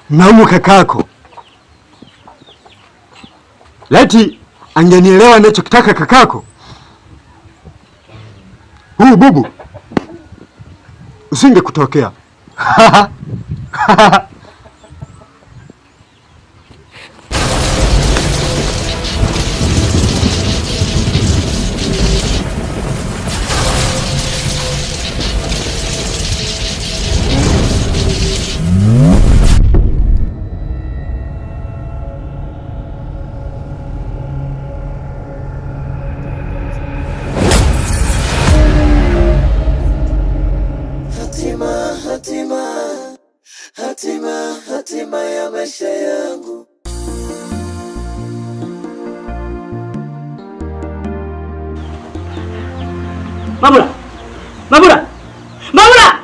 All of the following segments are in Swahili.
Naumu kakako. Leti angenielewa ninachokitaka kakako. Huyu bubu usinge kutokea. Hatima ya maisha yangu. Mabula! Mabula! Mabula!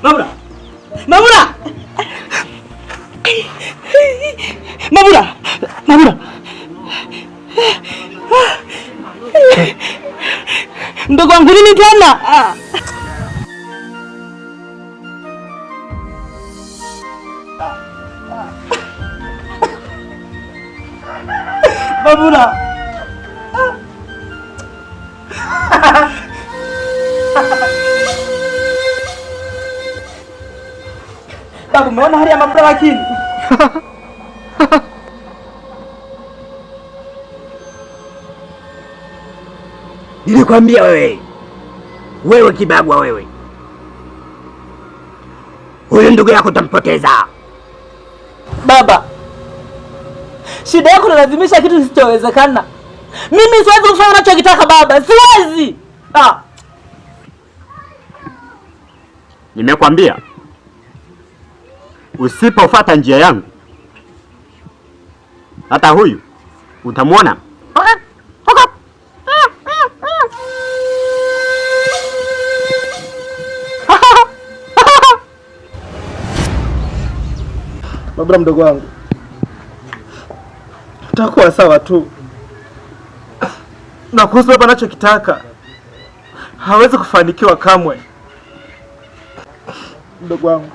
Mabula! Mabula! Mabula! Mabula! Mdogo wangu nini tena? Mabula! Babu, umeona hali ya Mabula lakini? Nilikwambia wewe kibagwa wewe. Huyu ndugu yako utampoteza. Baba, shida yako inalazimisha kitu kisichowezekana. Mimi siwezi kufanya unachokitaka baba, siwezi. Nimekwambia usipofuata njia yangu hata huyu utamwona. Mabula mdogo wangu, utakuwa sawa tu. Na kuhusu baba anachokitaka hawezi kufanikiwa kamwe. Mdogo wangu,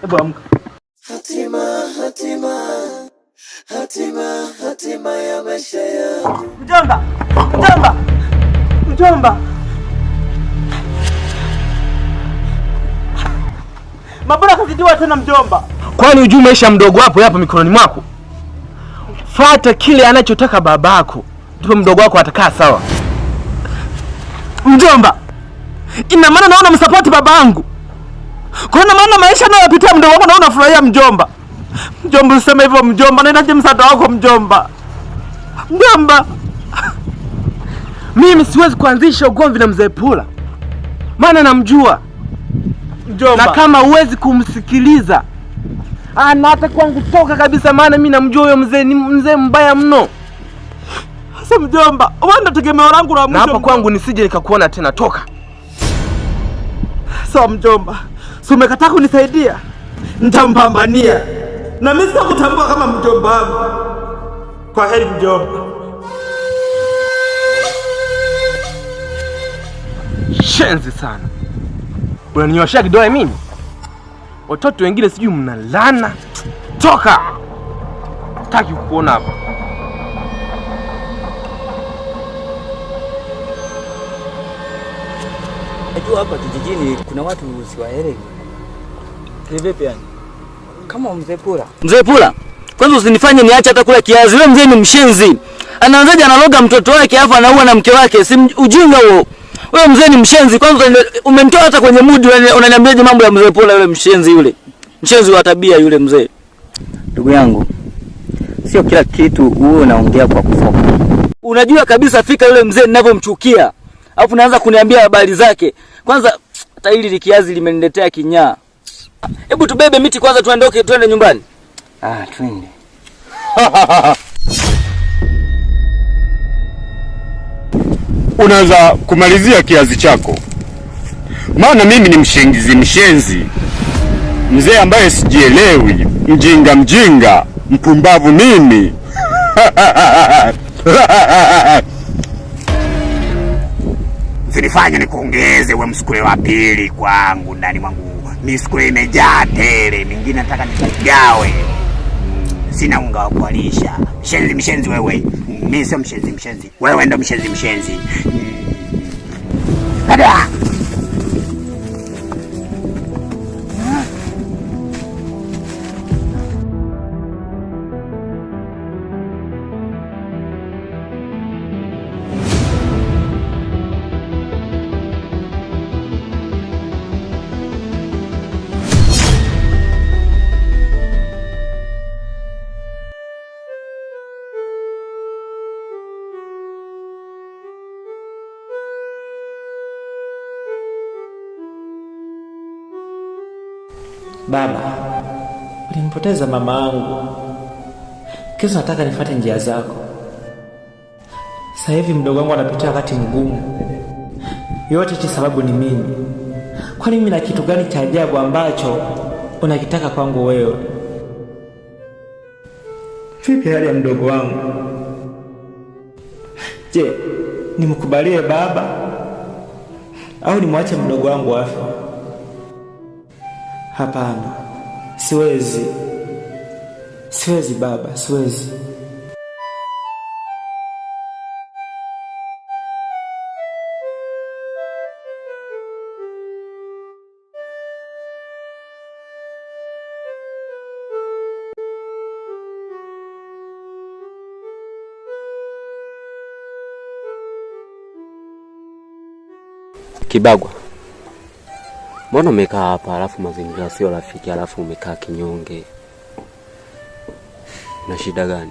hebu amka. Hatima ya maisha yangu. Mjomba! Mjomba! Mjomba! Mabula kazidiwa tena mjomba. Kwani ujue maisha mdogo wapo yapo mikononi mwako? Fuata kile anachotaka babako, ndipo mdogo wako atakaa sawa. Mjomba, ina maana naona msapoti babangu. Kwa nini maana maisha anayopitia mdogo wako naona unafurahia mjomba? Mjomba useme hivyo mjomba, nahitaji msaada wako mjomba. Mjomba, mimi siwezi kuanzisha ugomvi na mzee Pula, maana namjua mjomba. Na kama huwezi kumsikiliza ana hata kwangu toka kabisa, maana mimi namjua huyo mzee ni mzee mbaya mno. Sasa mjomba, wewe ndio tegemeo langu la mwisho. Na hapa kwangu nisije nikakuona tena, toka. Sawa mjomba. Si umekataa kunisaidia? Nitampambania. Na mimi sitakutambua kama mjomba wangu. Kwa heri mjomba. Shenzi sana. Unaninyosha kidole mimi? Watoto wengine sijui mnalana. Toka. Sitaki kukuona hapa. Najua hapa kijijini kuna watu siwaelewi. Vipi yani? Kama mzee Pula. Mzee Pula, kwanza usinifanye niache hata kula kiazi. Wewe mzee ni mshenzi. Anaanzaje analoga mtoto wake afa anaua na mke wake? Si ujinga huo. Wewe mzee ni mshenzi. Kwanza umenitoa hata kwenye mood, unaniambiaje mambo ya mzee Pula yule mshenzi yule? Mshenzi wa tabia yule mzee. Ndugu yangu, sio kila kitu wewe unaongea kwa kufoka. Unajua kabisa fika yule mzee ninavyomchukia. Alafu naanza kuniambia habari zake. Kwanza hata hili likiazi limeniletea kinyaa. Hebu tubebe miti kwanza tuondoke twende nyumbani. Twende. Unaweza kumalizia kiazi chako. Maana mimi ni mshenzi. Mzee ambaye sijielewi, mpumbavu mimi. usinifanye nikuongeze we msukule wa pili kwangu ndani mwangu. Misukule imejaa tele, mingine nataka nikagawe. Sina unga wa kualisha. Mshenzi wewe. Mimi sio mshenzi. Wewe ndo mshenzi. Kada. Baba, ulimpoteza mama yangu. Kesho nataka nifuate njia zako. Sasa hivi mdogo wangu anapitia wakati mgumu. Yote ni sababu ni mimi. Kwani mimi na kitu gani cha ajabu ambacho unakitaka kwangu wewe? Vipi hali ya mdogo wangu? Je, nimkubalie baba au nimwache mdogo wangu afe? Hapana, siwezi baba, siwezi. Kibagwa, mbona umekaa hapa alafu mazingira sio rafiki, alafu umekaa kinyonge? Na shida gani?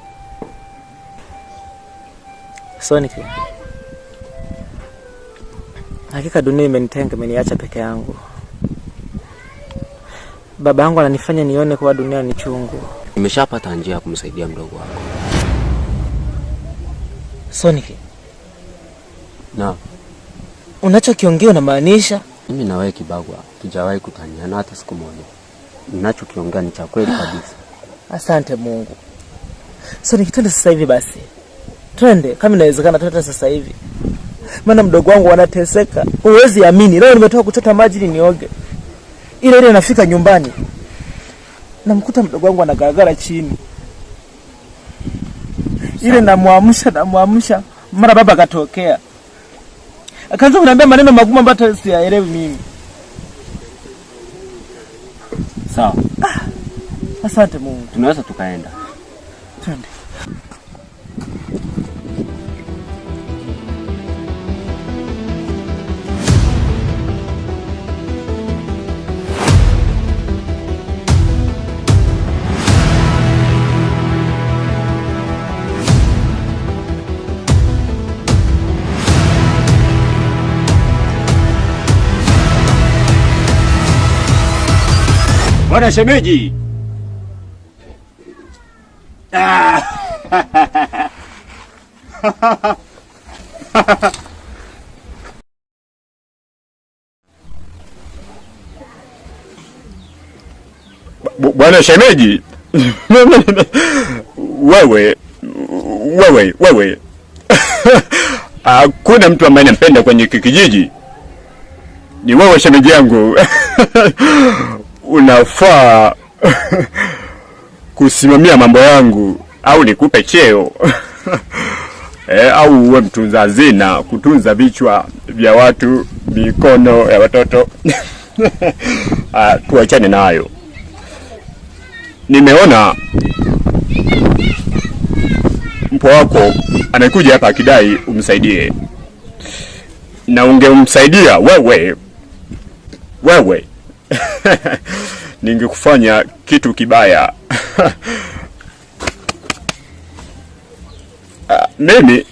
Sonic, hakika dunia imenitenga, imeniacha peke yangu. Baba yangu ananifanya nione kwa dunia ni chungu. Nimeshapata njia ya kumsaidia mdogo wako. Sonic, na unachokiongea unamaanisha? Mimi na wewe Kibagwa tujawahi kutaniana hata siku moja. Ninachokiongea ni cha kweli kabisa. Asante Mungu. Sonic, twende sasa hivi basi. Twende kama inawezekana, twende sasa hivi. Maana mdogo wangu anateseka. Huwezi amini. Leo nimetoka kuchota maji ili nioge. Ile nafika nyumbani, namkuta mdogo wangu anagaragara chini. Ile namuamsha, mara baba akatokea. Akaanza kuniambia maneno magumu ambayo siyaelewi mimi. Sawa. Asante Mungu. Tunaweza tukaenda. Twende. Bwana shemeji. Bwana shemeji. Wewe. Hakuna mtu ambaye nampenda kwenye kijiji. Ni wewe shemeji yangu. Unafaa kusimamia mambo yangu au nikupe cheo. Au uwe mtunza hazina, kutunza vichwa vya watu, mikono ya watoto. Tuachane nayo. Nimeona mpo wako anakuja hapa akidai umsaidie. Na ungemsaidia wewe. Ningekufanya kitu kibaya. Mimi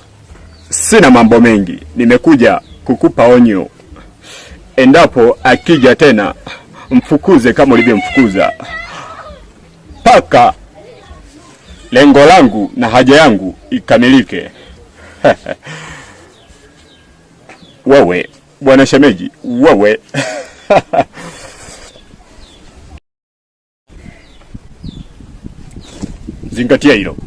sina mambo mengi, nimekuja kukupa onyo. Endapo akija tena, mfukuze kama ulivyomfukuza. Paka lengo langu na haja yangu ikamilike. Wewe bwana shemeji, wewe. Zingatia hilo.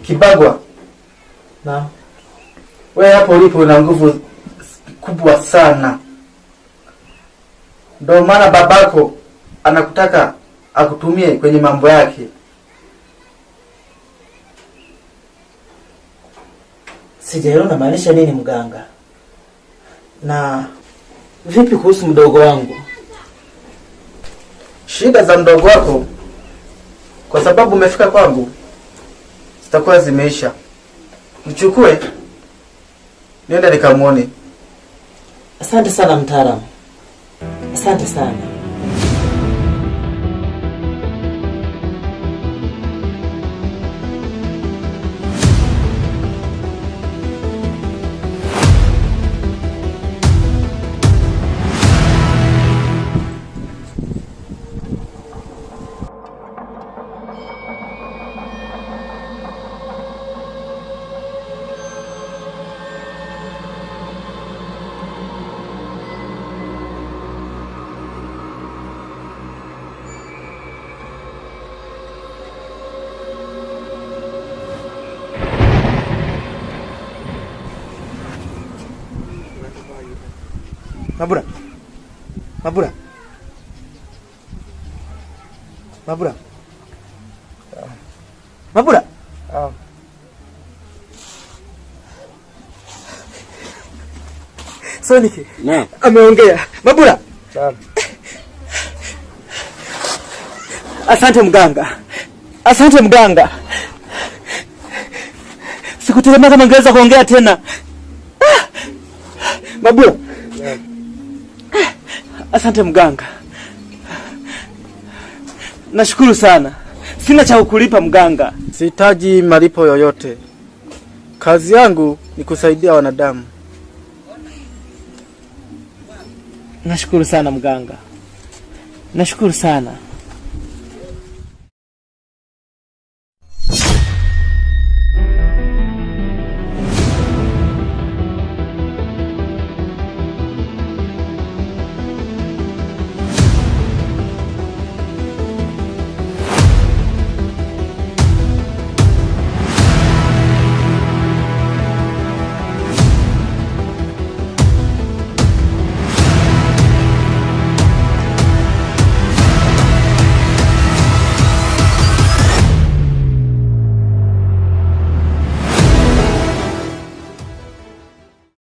Kibagwa. Na Wewe hapo ulipo una nguvu kubwa sana. Ndio maana babako anakutaka akutumie kwenye mambo yake. sijaelewa unamaanisha nini mganga? Na vipi kuhusu mdogo wangu? Shida za mdogo wako kwa sababu umefika kwangu zitakuwa zimeisha. Mchukue niende nikamuone. Asante sana mtaalamu. Asante sana. Mabura. Mabura. Mabura. Mabura. Sonic. Na. Ameongea. Mabura. Asante mganga. Asante mganga. Sikutegemea kama ungeweza kuongea tena. Mabura. Asante mganga. Nashukuru sana. Sina cha kukulipa mganga. Sihitaji malipo yoyote. Kazi yangu ni kusaidia wanadamu. Nashukuru sana mganga. Nashukuru sana.